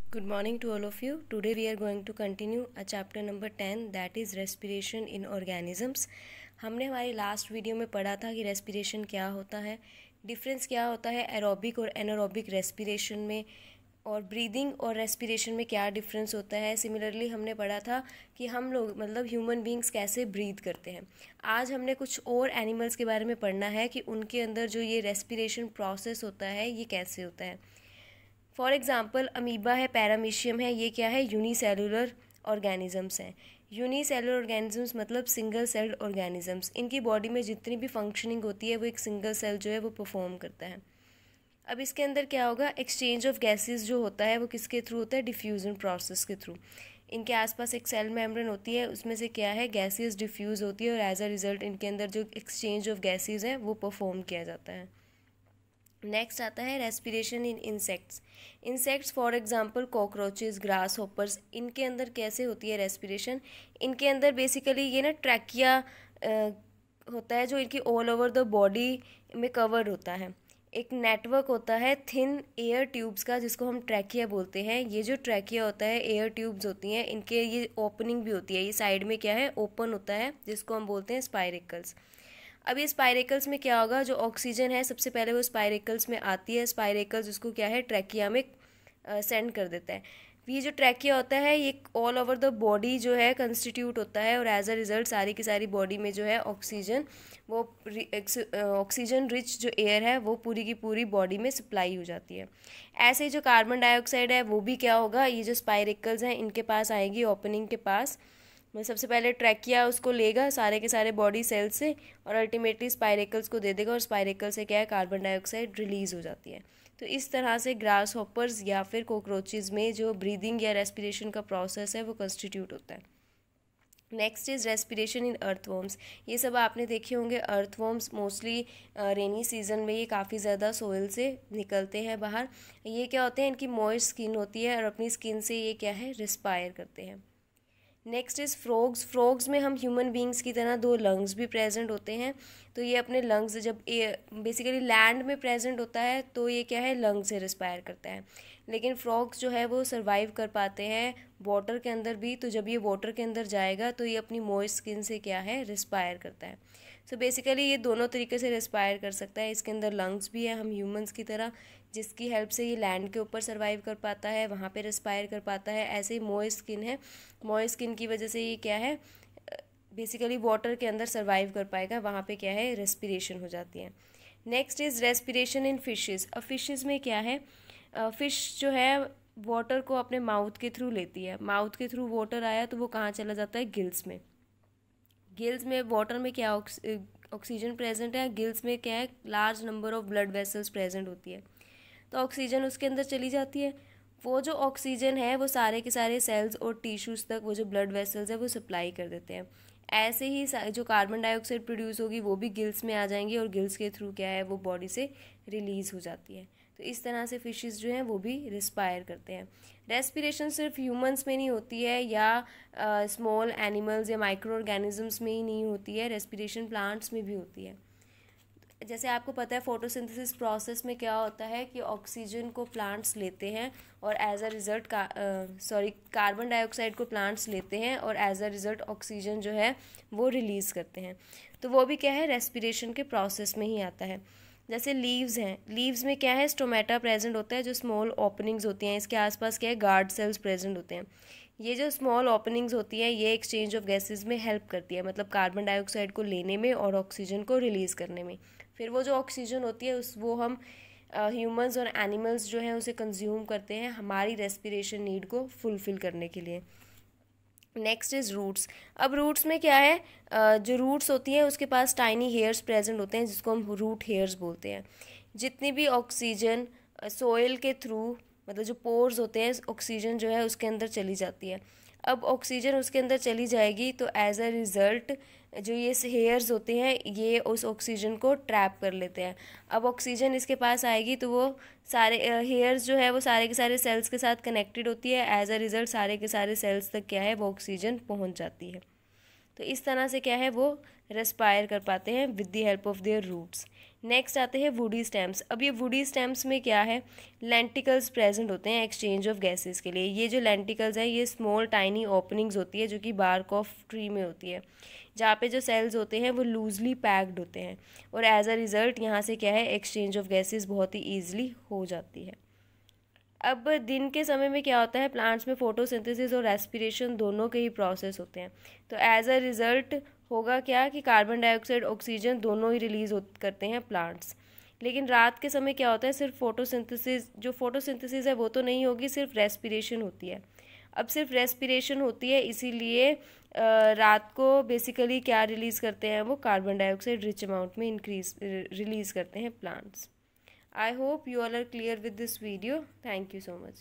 Good morning to all of you. Today we are going to continue a chapter number 10 that is respiration in organisms. हमने हमारी last video में पढ़ा था कि respiration क्या होता है, डिफरेंस क्या होता है एरोबिक और एनारोबिक रेस्पिरेशन में, और ब्रीदिंग और रेस्पिरेशन में क्या डिफरेंस होता है। सिमिलरली हमने पढ़ा था कि हम लोग मतलब ह्यूमन बींग्स कैसे ब्रीद करते हैं। आज हमने कुछ और एनिमल्स के बारे में पढ़ना है कि उनके अंदर जो ये रेस्पिरेशन प्रोसेस होता है ये कैसे होता है। फॉर एग्ज़ाम्पल अमीबा है, पैरामीशियम है, ये क्या है, यूनिसेलुलर ऑर्गेनिजम्स हैं। यूनिसेलुलर ऑर्गेनिजम्स मतलब सिंगल सेल्ड ऑर्गेनिजम्स। इनकी बॉडी में जितनी भी फंक्शनिंग होती है वो एक सिंगल सेल जो है वो परफॉर्म करता है। अब इसके अंदर क्या होगा, एक्सचेंज ऑफ गैसेस जो होता है वो किसके थ्रू होता है, डिफ्यूजन प्रोसेस के थ्रू। इनके आसपास एक सेल मेम्ब्रेन होती है, उसमें से क्या है, गैसेस डिफ्यूज़ होती है और एज अ रिजल्ट इनके अंदर जो एक्सचेंज ऑफ गैसेस है वो परफॉर्म किया जाता है। नेक्स्ट आता है respiration in insects. Insects for example cockroaches, grass hoppers, इनके अंदर कैसे होती है रेस्पिरेशन। इनके अंदर बेसिकली ये ना ट्रैकिया होता है जो इनकी ऑल ओवर द बॉडी में कवर होता है। एक नेटवर्क होता है थिन एयर ट्यूब्स का जिसको हम ट्रैकिया बोलते हैं। ये जो ट्रैकिया होता है, एयर ट्यूब्स होती हैं, इनके ये ओपनिंग भी होती है, ये साइड में क्या है, ओपन होता है, जिसको हम बोलते हैं स्पाइरेकल्स। अब ये स्पाइरेकल्स में क्या होगा, जो ऑक्सीजन है सबसे पहले वो स्पाइरेकल्स में आती है, स्पाइरेकल्स उसको क्या है, ट्रैकिया में सेंड कर देता है। ये जो ट्रैकिया होता है ये ऑल ओवर द बॉडी जो है कंस्टिट्यूट होता है और एज अ रिजल्ट सारी की सारी बॉडी में जो है ऑक्सीजन वो ऑक्सीजन रिच जो एयर है वो पूरी की पूरी बॉडी में सप्लाई हो जाती है। ऐसे ही जो कार्बन डाइऑक्साइड है वो भी क्या होगा, ये जो स्पाइरेकल्स हैं इनके पास आएगी ओपनिंग के पास, मैं सबसे पहले ट्रैकिया उसको लेगा सारे के सारे बॉडी सेल्स से और अल्टीमेटली स्पाइरेकल्स को दे देगा और स्पाइरेकल से क्या है, कार्बन डाइऑक्साइड रिलीज हो जाती है। तो इस तरह से ग्रास हॉपर्स या फिर कॉकरोचेज में जो ब्रीदिंग या रेस्पिरेशन का प्रोसेस है वो कंस्टिट्यूट होता है। Next is respiration in earthworms. ये सब आपने देखे होंगे, अर्थवॉर्म्स मोस्टली रेनी सीजन में ये काफ़ी ज़्यादा सोइल से निकलते हैं बाहर। ये क्या होते हैं, इनकी मॉइस्ट स्किन होती है और अपनी स्किन से ये क्या है, रिस्पायर करते हैं। Next is frogs. फ्रॉग्स में हम ह्यूमन बींग्स की तरह दो लंग्स भी प्रेजेंट होते हैं। तो ये अपने लंग्स जब बेसिकली लैंड में प्रेजेंट होता है तो ये क्या है, लंग से रिस्पायर करता है। लेकिन फ्रॉग्स जो है वो सर्वाइव कर पाते हैं वाटर के अंदर भी, तो जब ये वाटर के अंदर जाएगा तो ये अपनी मॉइस्ट स्किन से क्या है, रिस्पायर करता है। सो बेसिकली ये दोनों तरीके से रिस्पायर कर सकता है। इसके अंदर लंग्स भी है हम ह्यूमंस की तरह, जिसकी हेल्प से ये लैंड के ऊपर सर्वाइव कर पाता है, वहाँ पे रिस्पायर कर पाता है। ऐसे ही मॉइस्ट स्किन है, मॉइस्ट स्किन की वजह से ये क्या है, बेसिकली वाटर के अंदर सर्वाइव कर पाएगा, वहाँ पे क्या है, रेस्पिरेशन हो जाती है। Next is respiration in fishes. अब फिशेज़ में क्या है, फ़िश जो है वाटर को अपने माउथ के थ्रू लेती है, माउथ के थ्रू वाटर आया तो वो कहाँ चला जाता है, गिल्स में। गिल्स में वाटर में क्या ऑक्सीजन प्रेजेंट है, गिल्स में क्या है, large number of blood vessels present होती है, तो ऑक्सीजन उसके अंदर चली जाती है। वो जो ऑक्सीजन है वो सारे के सारे सेल्स और टिश्यूज़ तक वो जो ब्लड वेसल्स है वो सप्लाई कर देते हैं। ऐसे ही जो कार्बन डाइऑक्साइड प्रोड्यूस होगी वो भी गिल्स में आ जाएंगी और गिल्स के थ्रू क्या है, वो बॉडी से रिलीज़ हो जाती है। तो इस तरह से फिशेस जो हैं वो भी रिस्पायर करते हैं। रेस्पिरेशन सिर्फ ह्यूमंस में नहीं होती है या स्मॉल एनिमल्स या माइक्रो ऑर्गेनिजम्स में ही नहीं होती है, रेस्पिरेशन प्लांट्स में भी होती है। जैसे आपको पता है फोटोसिंथेसिस प्रोसेस में क्या होता है कि ऑक्सीजन को प्लांट्स लेते हैं और as a result carbon dioxide को प्लांट्स लेते हैं और एज अ रिज़ल्ट ऑक्सीजन जो है वो रिलीज़ करते हैं। तो वो भी क्या है, रेस्पिरेशन के प्रोसेस में ही आता है। जैसे लीव्स हैं, लीव्स में क्या है, स्टोमेटा प्रेजेंट होता है, जो स्मॉल ओपनिंग्स होती हैं, इसके आसपास क्या है, गार्ड सेल्स प्रेजेंट होते हैं। ये जो स्मॉल ओपनिंग्स होती हैं ये एक्सचेंज ऑफ गैसेस में हेल्प करती है, मतलब कार्बन डाइऑक्साइड को लेने में और ऑक्सीजन को रिलीज़ करने में। फिर वो जो ऑक्सीजन होती है वो हम ह्यूमंस और एनिमल्स जो हैं उसे कंज्यूम करते हैं हमारी रेस्पिरेशन नीड को फुलफ़िल करने के लिए। Next is roots. अब रूट्स में क्या है, जो रूट्स होती हैं उसके पास टाइनी हेयर्स प्रेजेंट होते हैं जिसको हम रूट हेयर्स बोलते हैं। जितनी भी ऑक्सीजन सोइल के थ्रू, मतलब जो पोर्स होते हैं, ऑक्सीजन जो है उसके अंदर चली जाती है। अब ऑक्सीजन उसके अंदर चली जाएगी तो एज अ रिज़ल्ट जो ये हेयर्स होते हैं ये उस ऑक्सीजन को ट्रैप कर लेते हैं। अब ऑक्सीजन इसके पास आएगी तो वो सारे हेयर्स जो है वो सारे के सारे सेल्स के साथ कनेक्टेड होती है, एज अ रिज़ल्ट सारे के सारे सेल्स तक क्या है, वो ऑक्सीजन पहुंच जाती है। तो इस तरह से क्या है, वो रेस्पायर कर पाते हैं with the help of their roots. Next आते हैं वुडी स्टेम्स। अब ये वुडी स्टेम्स में क्या है, लेंटिकल्स प्रेजेंट होते हैं एक्सचेंज ऑफ गैसेस के लिए। ये जो लेंटिकल्स हैं ये स्मॉल टाइनी ओपनिंग्स होती है जो कि बार्क ऑफ ट्री में होती है, जहाँ पे जो सेल्स होते हैं वो लूजली पैक्ड होते हैं, और एज अ रिज़ल्ट यहाँ से क्या है, एक्सचेंज ऑफ गैसेस बहुत ही ईजिली हो जाती है। अब दिन के समय में क्या होता है, प्लांट्स में फोटोसिंथेसिस और रेस्पिरेशन दोनों के ही प्रोसेस होते हैं। तो एज अ रिज़ल्ट होगा क्या कि कार्बन डाइऑक्साइड ऑक्सीजन दोनों ही रिलीज करते हैं प्लांट्स। लेकिन रात के समय क्या होता है, सिर्फ फोटोसिंथेसिस, जो फोटोसिंथेसिस है वो तो नहीं होगी, सिर्फ रेस्पिरेशन होती है। अब सिर्फ रेस्पिरेशन होती है, इसीलिए रात को बेसिकली क्या रिलीज़ करते हैं, वो कार्बन डाइऑक्साइड रिच अमाउंट में रिलीज़ करते हैं plants. I hope you all are clear with this video. Thank you so much.